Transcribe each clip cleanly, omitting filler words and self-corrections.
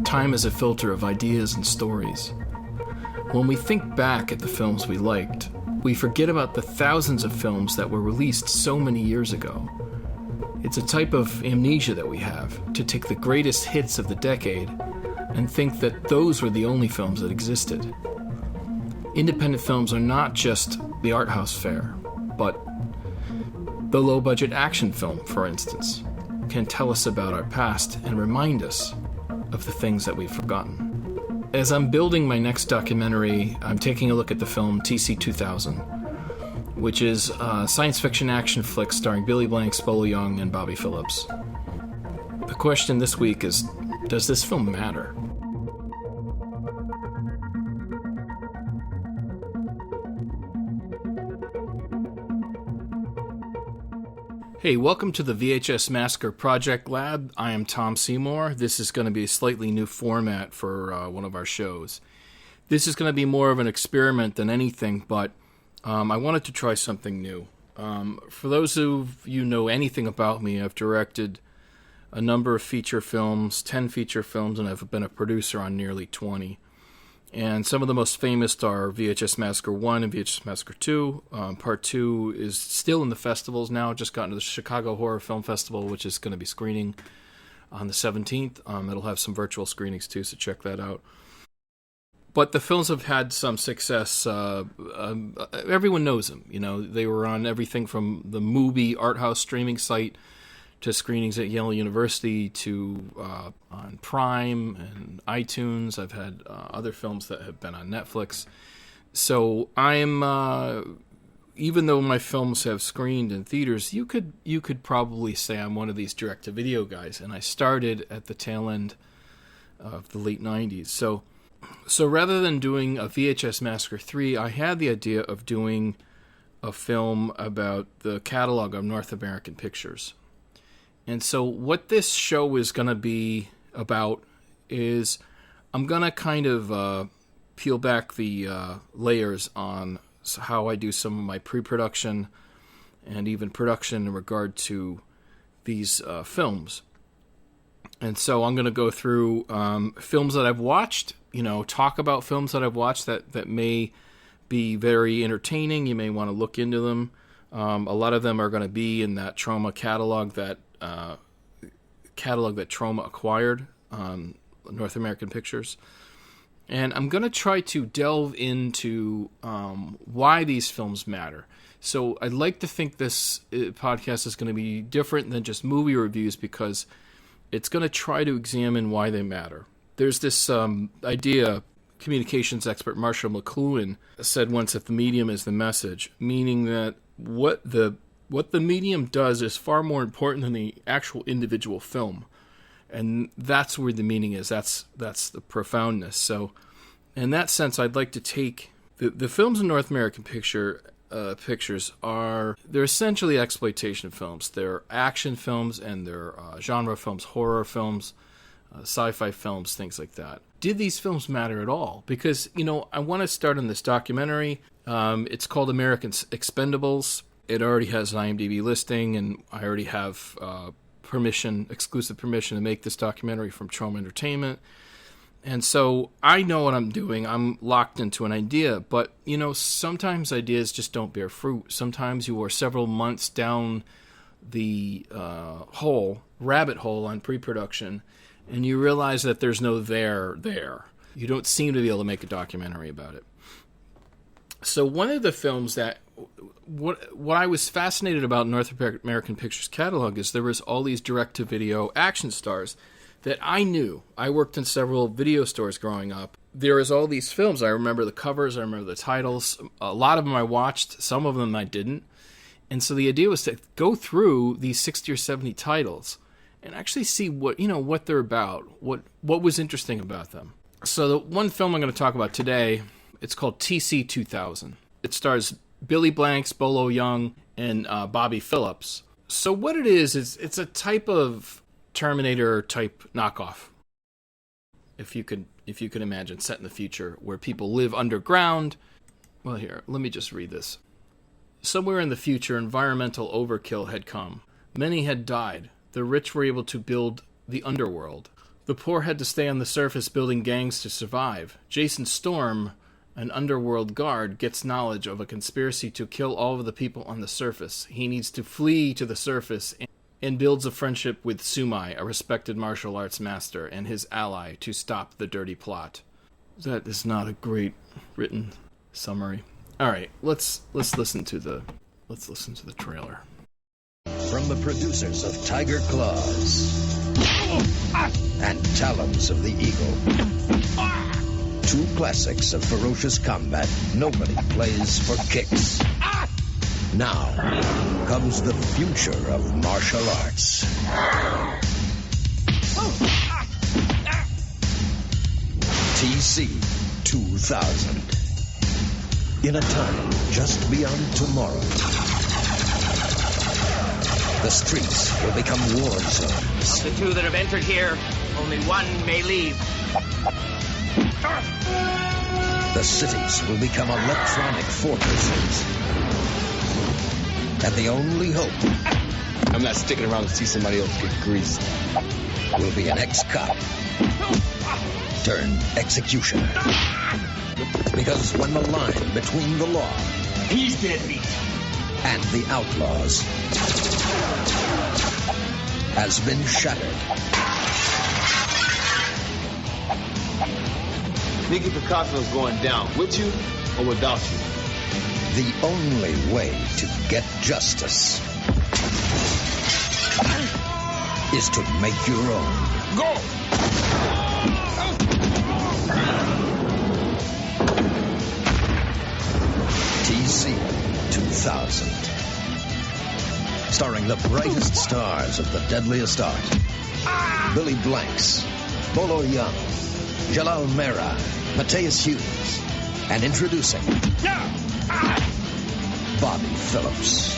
Time is a filter of ideas and stories. When we think back at the films we liked, we forget about the thousands of films that were released so many years ago. It's a type of amnesia that we have, to take the greatest hits of the decade and think that those were the only films that existed. Independent films are not just the art house fare, but the low-budget action film, for instance, can tell us about our past and remind us of the things that we've forgotten. As I'm building my next documentary, I'm taking a look at the film TC2000, which is a science fiction action flick starring Billy Blanks, Bolo, Yeung, and Bobbi Phillips. The question this week is, does this film matter? Hey, welcome to the VHS Massacre Project Lab. I am Tom Seymour. This is going to be a slightly new format for one of our shows. This is going to be more of an experiment than anything, but I wanted to try something new. For those of you who know anything about me, I've directed a number of feature films, 10 feature films, and I've been a producer on nearly 20. And some of the most famous are VHS Massacre 1 and VHS Massacre 2. Part 2 is still in the festivals now. Just got into the Chicago Horror Film Festival, which is going to be screening on the 17th. It'll have some virtual screenings too, so check that out. But the films have had some success. Everyone knows them. You know, they were on everything from the Mubi art house streaming site to screenings at Yale University, to on Prime and iTunes. I've had other films that have been on Netflix. So I'm, even though my films have screened in theaters, you could probably say I'm one of these direct-to-video guys. And I started at the tail end of the late 90s. So rather than doing a VHS Massacre 3, I had the idea of doing a film about the catalog of North American pictures. And so what this show is going to be about is I'm going to kind of peel back the layers on how I do some of my pre-production and even production in regard to these films. And so I'm going to go through films that I've watched, talk about films that I've watched that may be very entertaining. You may want to look into them. A lot of them are going to be in that Trauma catalog that Trauma acquired on North American Pictures. And I'm going to try to delve into why these films matter. So I'd like to think this podcast is going to be different than just movie reviews, because it's going to try to examine why they matter. There's this idea, communications expert Marshall McLuhan said once, that the medium is the message, meaning that what the medium does is far more important than the actual individual film. And that's where the meaning is. That's the profoundness. So in that sense, I'd like to take the films in North American pictures they're essentially exploitation films. They're action films, and they're genre films, horror films, sci-fi films, things like that. Did these films matter at all? Because, I want to start on this documentary. It's called American Expendables. It already has an IMDb listing, and I already have exclusive permission to make this documentary from Trauma Entertainment. And so I know what I'm doing. I'm locked into an idea. But, sometimes ideas just don't bear fruit. Sometimes you are several months down the rabbit hole on pre-production, and you realize that there's no there. You don't seem to be able to make a documentary about it. So one of the films that what I was fascinated about North American Pictures catalog is there was all these direct-to-video action stars that I knew. I worked in several video stores growing up. There was all these films. I remember the covers. I remember the titles. A lot of them I watched. Some of them I didn't. And so the idea was to go through these 60 or 70 titles and actually see what they're about, what was interesting about them. So the one film I'm going to talk about today, it's called TC2000. It stars Billy Blanks, Bolo, Yeung, and Bobbi Phillips. So what it is it's a type of Terminator type knockoff, if you could imagine, set in the future, where people live underground. Well, here, let me just read this. Somewhere in the future, environmental overkill had come. Many had died. The rich were able to build the underworld. The poor had to stay on the surface building gangs to survive. Jason Storm, an underworld guard, gets knowledge of a conspiracy to kill all of the people on the surface. He needs to flee to the surface and builds a friendship with Sumai, a respected martial arts master, and his ally to stop the dirty plot. That is not a great written summary. All right, let's listen to the trailer. From the producers of Tiger Claws and Talons of the Eagle, two classics of ferocious combat nobody plays for kicks. Now comes the future of martial arts. TC2000. In a time just beyond tomorrow, the streets will become war zones. Of the two that have entered here, only one may leave. The cities will become electronic fortresses. And the only hope... I'm not sticking around to see somebody else get greased. ...will be an ex-cop turned executioner. Because when the line between the law... He's deadbeat. ...and the outlaws... has been shattered. Nicky Picasso's going down with you or without you. The only way to get justice is to make your own. Go! TC2000. Starring the brightest stars of the deadliest art. Billy Blanks, Bolo Yeung, Jalal Mera, Mateus Hughes, and introducing Bobbi Phillips.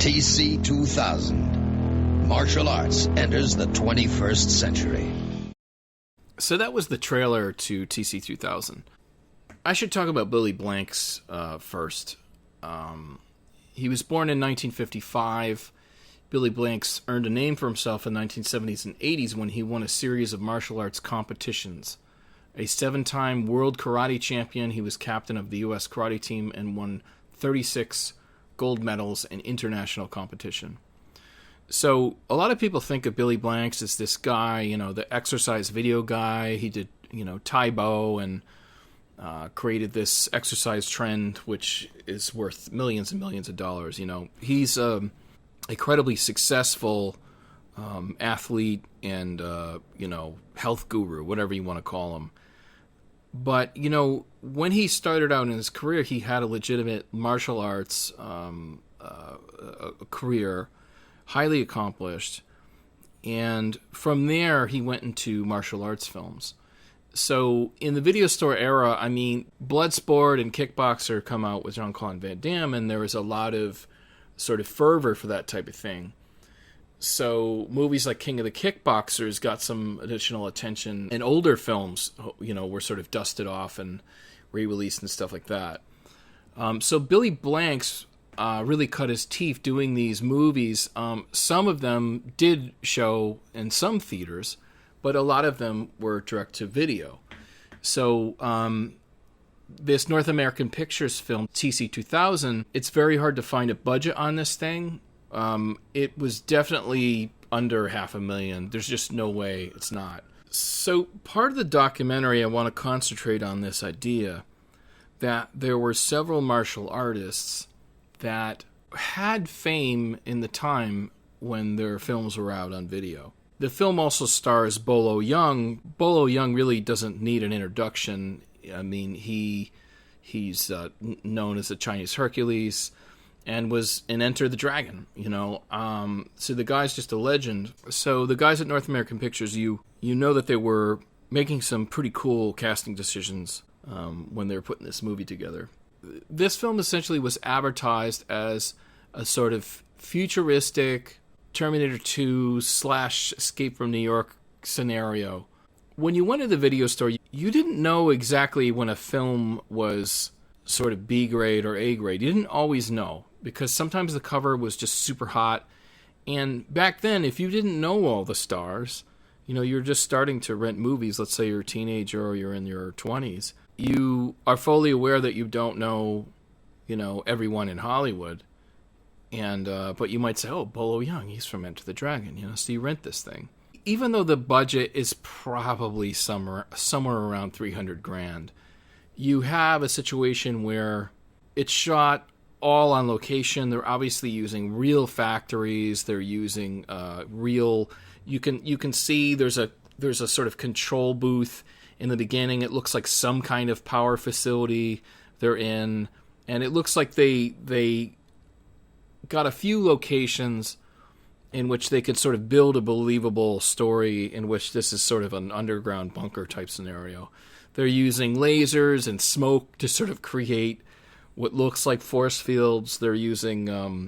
TC2000. Martial arts enters the 21st century. So that was the trailer to TC2000. I should talk about Billy Blanks first. He was born in 1955. Billy Blanks earned a name for himself in the 1970s and 80s when he won a series of martial arts competitions. A 7-time world karate champion, he was captain of the U.S. karate team and won 36 gold medals in international competition. So a lot of people think of Billy Blanks as this guy, the exercise video guy. He did, Taebo and created this exercise trend, which is worth millions and millions of dollars. He's incredibly successful athlete and, health guru, whatever you want to call him. But, when he started out in his career, he had a legitimate martial arts career, highly accomplished. And from there, he went into martial arts films. So in the video store era, Bloodsport and Kickboxer come out with Jean-Claude Van Damme, and there was a lot of sort of fervor for that type of thing. So movies like King of the Kickboxers got some additional attention, and older films, were sort of dusted off and re-released and stuff like that. So Billy Blanks really cut his teeth doing these movies. Some of them did show in some theaters, but a lot of them were direct-to-video. So this North American Pictures film, TC2000, it's very hard to find a budget on this thing. It was definitely under $500,000. There's just no way it's not. So part of the documentary, I want to concentrate on this idea that there were several martial artists that had fame in the time when their films were out on video. The film also stars Bolo Yeung. Bolo Yeung really doesn't need an introduction. He's known as the Chinese Hercules and was in Enter the Dragon, So the guy's just a legend. So the guys at North American Pictures, you know that they were making some pretty cool casting decisions when they were putting this movie together. This film essentially was advertised as a sort of futuristic Terminator 2 / Escape from New York scenario. When you went to the video store, you didn't know exactly when a film was sort of B grade or A grade. You didn't always know, because sometimes the cover was just super hot. And back then, if you didn't know all the stars, you're just starting to rent movies. Let's say you're a teenager or you're in your 20s. You are fully aware that you don't know, everyone in Hollywood. And but you might say, oh, Bolo Yeung, he's from Enter the Dragon, so you rent this thing. Even though the budget is probably somewhere around $300,000, you have a situation where it's shot all on location. They're obviously using real factories. They're using real. You can see there's a sort of control booth in the beginning. It looks like some kind of power facility they're in, and it looks like they got a few locations in which they could sort of build a believable story in which this is sort of an underground bunker type scenario. They're using lasers and smoke to sort of create what looks like force fields. They're using, a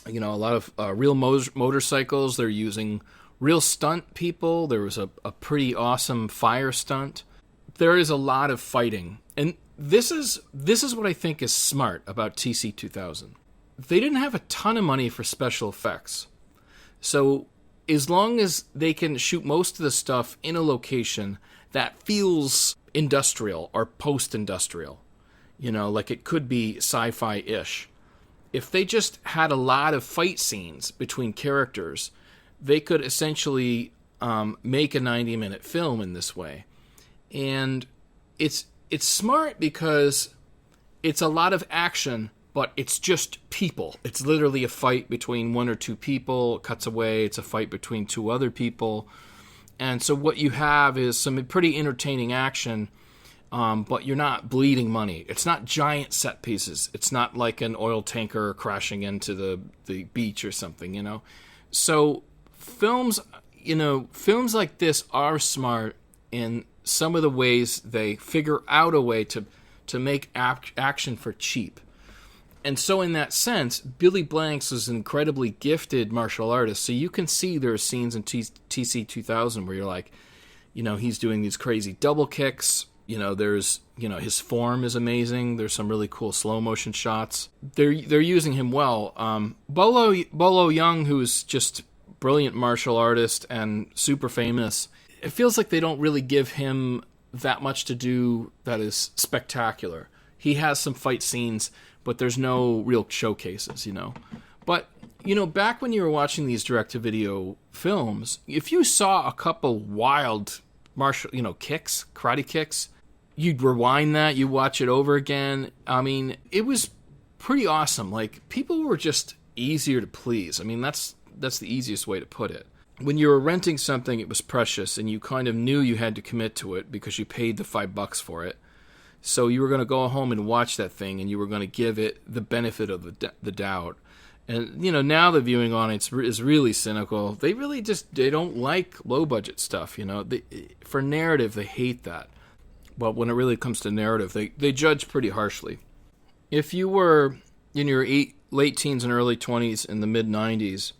lot of real motorcycles. They're using real stunt people. There was a pretty awesome fire stunt. There is a lot of fighting. And this is what I think is smart about TC2000. They didn't have a ton of money for special effects. So as long as they can shoot most of the stuff in a location that feels industrial or post-industrial, like it could be sci-fi-ish. If they just had a lot of fight scenes between characters, they could essentially make a 90-minute film in this way. And it's smart because it's a lot of action, but it's just people. It's literally a fight between one or two people. It cuts away. It's a fight between two other people. And so what you have is some pretty entertaining action, but you're not bleeding money. It's not giant set pieces. It's not like an oil tanker crashing into the beach or something, So films like this are smart in some of the ways they figure out a way to make action for cheap. And so in that sense, Billy Blanks is an incredibly gifted martial artist. So you can see there are scenes in TC2000 where you're like, he's doing these crazy double kicks. There's, his form is amazing. There's some really cool slow motion shots. They're using him well. Bolo Yeung, who's just brilliant martial artist and super famous, it feels like they don't really give him that much to do that is spectacular. He has some fight scenes, but there's no real showcases, But, back when you were watching these direct-to-video films, if you saw a couple wild martial, karate kicks, you'd rewind that, you'd watch it over again. I mean, it was pretty awesome. Like, people were just easier to please. I mean, that's the easiest way to put it. When you were renting something, it was precious, and you kind of knew you had to commit to it because you paid the $5 for it. So you were going to go home and watch that thing, and you were going to give it the benefit of the doubt. And, now the viewing audience is really cynical. They really they don't like low-budget stuff, for narrative, they hate that. But when it really comes to narrative, they judge pretty harshly. If you were in your late teens and early 20s in the mid-90s,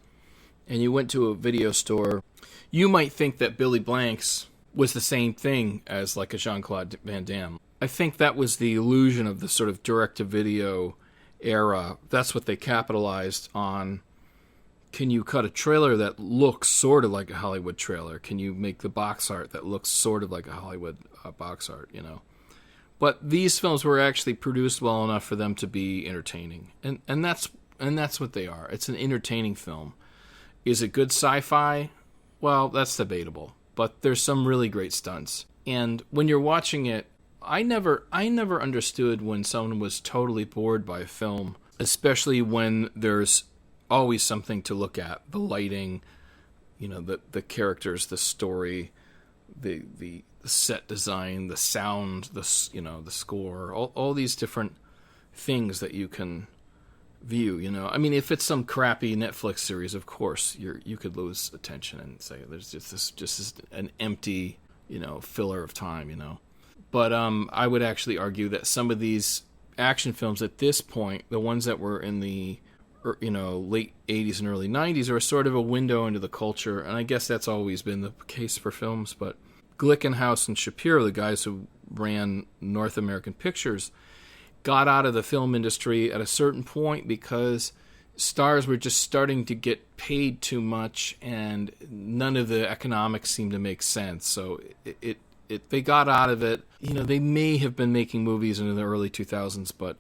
and you went to a video store, you might think that Billy Blanks was the same thing as like a Jean-Claude Van Damme. I think that was the illusion of the sort of direct-to-video era. That's what they capitalized on. Can you cut a trailer that looks sort of like a Hollywood trailer? Can you make the box art that looks sort of like a Hollywood box art, But these films were actually produced well enough for them to be entertaining. And that's what they are. It's an entertaining film. Is it good sci-fi? Well, that's debatable. But there's some really great stunts. And when you're watching it, I never understood when someone was totally bored by a film, especially when there's always something to look at. The lighting, the characters, the story, the set design, the sound, the score, all these different things that you can view, I mean, if it's some crappy Netflix series, of course, you could lose attention and say there's just an empty, filler of time, But I would actually argue that some of these action films at this point, the ones that were in the late 80s and early 90s, are sort of a window into the culture, and I guess that's always been the case for films. But Glickenhaus and Shapiro, the guys who ran North American Pictures, got out of the film industry at a certain point because stars were just starting to get paid too much, and none of the economics seemed to make sense. So they got out of it. They may have been making movies in the early 2000s, but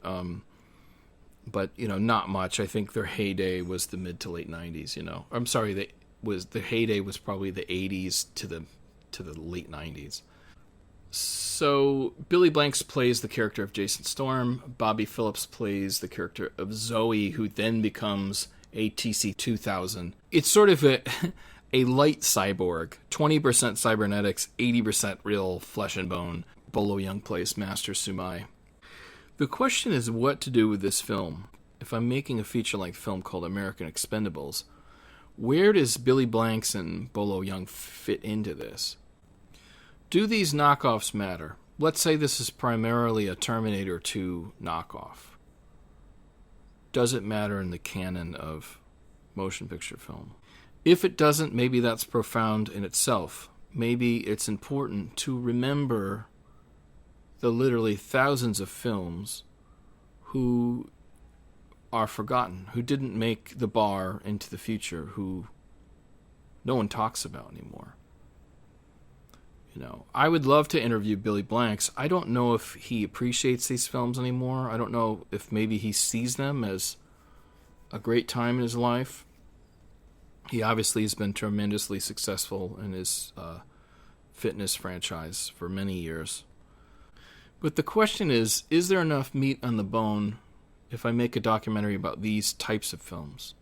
not much. I think their heyday was the mid to late 90s. I'm sorry, the heyday was probably the 80s to the late 90s. So Billy Blanks plays the character of Jason Storm. Bobbi Phillips plays the character of Zoe, who then becomes a TC2000. It's sort of a light cyborg, 20% cybernetics, 80% real flesh and bone. Bolo Yeung plays Master Sumai. The question is what to do with this film. If I'm making a feature-length film called American Expendables, where does Billy Blanks and Bolo Yeung fit into this? Do these knockoffs matter? Let's say this is primarily a Terminator 2 knockoff. Does it matter in the canon of motion picture film? If it doesn't, maybe that's profound in itself. Maybe it's important to remember the literally thousands of films who are forgotten, who didn't make the bar into the future, who no one talks about anymore. I would love to interview Billy Blanks. I don't know if he appreciates these films anymore. I don't know if maybe he sees them as a great time in his life. He obviously has been tremendously successful in his fitness franchise for many years. But the question is there enough meat on the bone if I make a documentary about these types of films?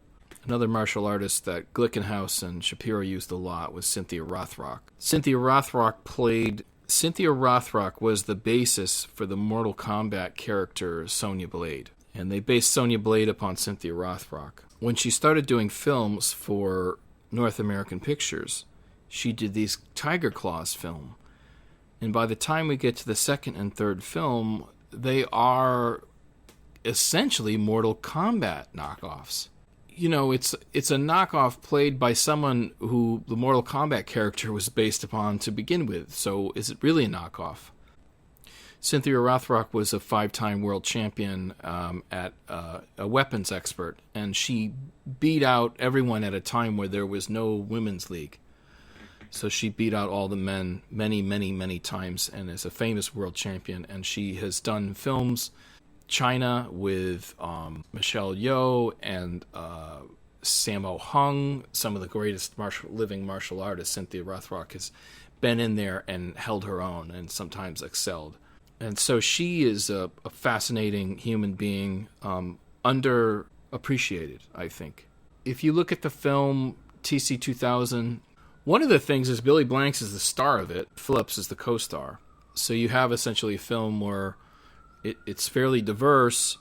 Another martial artist that Glickenhaus and Shapiro used a lot was Cynthia Rothrock. Cynthia Rothrock was the basis for the Mortal Kombat character Sonya Blade. And they based Sonya Blade upon Cynthia Rothrock. When she started doing films for North American Pictures, she did these Tiger Claws film. And by the time we get to the second and third film, they are essentially Mortal Kombat knockoffs. It's a knockoff played by someone who the Mortal Kombat character was based upon to begin with. So is it really a knockoff? Cynthia Rothrock was a 5-time world champion at a weapons expert, and she beat out everyone at a time where there was no women's league. So she beat out all the men many, many, many times and is a famous world champion. And she has done films China with Michelle Yeoh and Sammo Hung, some of the greatest living martial artists. Cynthia Rothrock has been in there and held her own and sometimes excelled. And so she is a fascinating human being, underappreciated, I think. If you look at the film TC2000, one of the things is Billy Blanks is the star of it. Phillips is the co-star. So you have essentially a film where it's fairly diverse.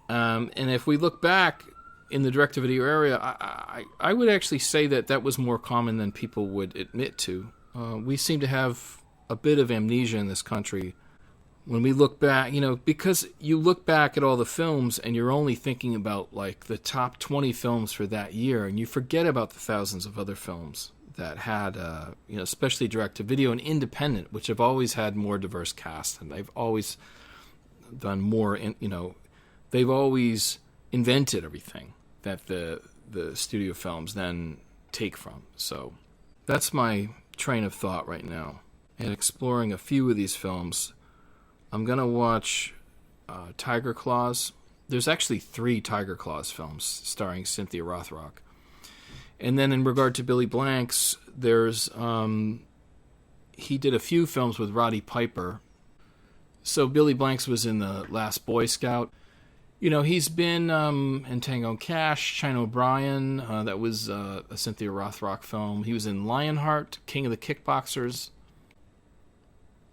And if we look back in the direct-to-video area, I would actually say that was more common than people would admit to. We seem to have a bit of amnesia in this country when we look back, because you look back at all the films and you're only thinking about like the top 20 films for that year, and you forget about the thousands of other films that had, especially direct-to-video and independent, which have always had more diverse cast, and they've always done more, they've always invented everything that the studio films then take from. So that's my train of thought right now. And exploring a few of these films, I'm going to watch Tiger Claws. There's actually 3 Tiger Claws films starring Cynthia Rothrock. And then in regard to Billy Blanks, there's he did a few films with Roddy Piper. So Billy Blanks was in The Last Boy Scout. He's been in Tango and Cash, China O'Brien. That was a Cynthia Rothrock film. He was in Lionheart, King of the Kickboxers.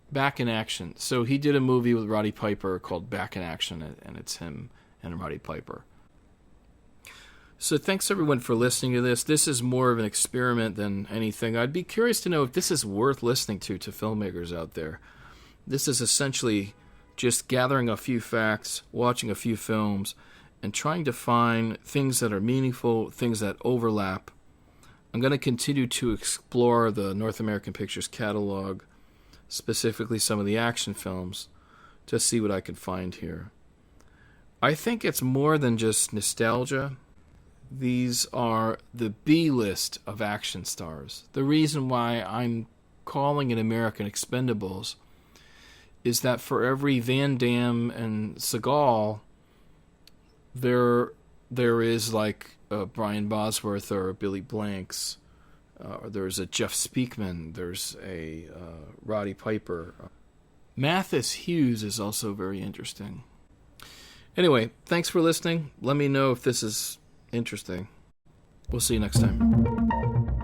Back in Action. So he did a movie with Roddy Piper called Back in Action, and it's him and Roddy Piper. So thanks everyone for listening to this. This is more of an experiment than anything. I'd be curious to know if this is worth listening to filmmakers out there. This is essentially just gathering a few facts, watching a few films, and trying to find things that are meaningful, things that overlap. I'm going to continue to explore the North American Pictures catalog, specifically some of the action films, to see what I can find here. I think it's more than just nostalgia. These are the B-list of action stars. The reason why I'm calling it American Expendables is that for every Van Damme and Seagal, there is like a Brian Bosworth or a Billy Blanks. There's a Jeff Speakman. There's a Roddy Piper. Mathis Hughes is also very interesting. Anyway, thanks for listening. Let me know if this is interesting. We'll see you next time.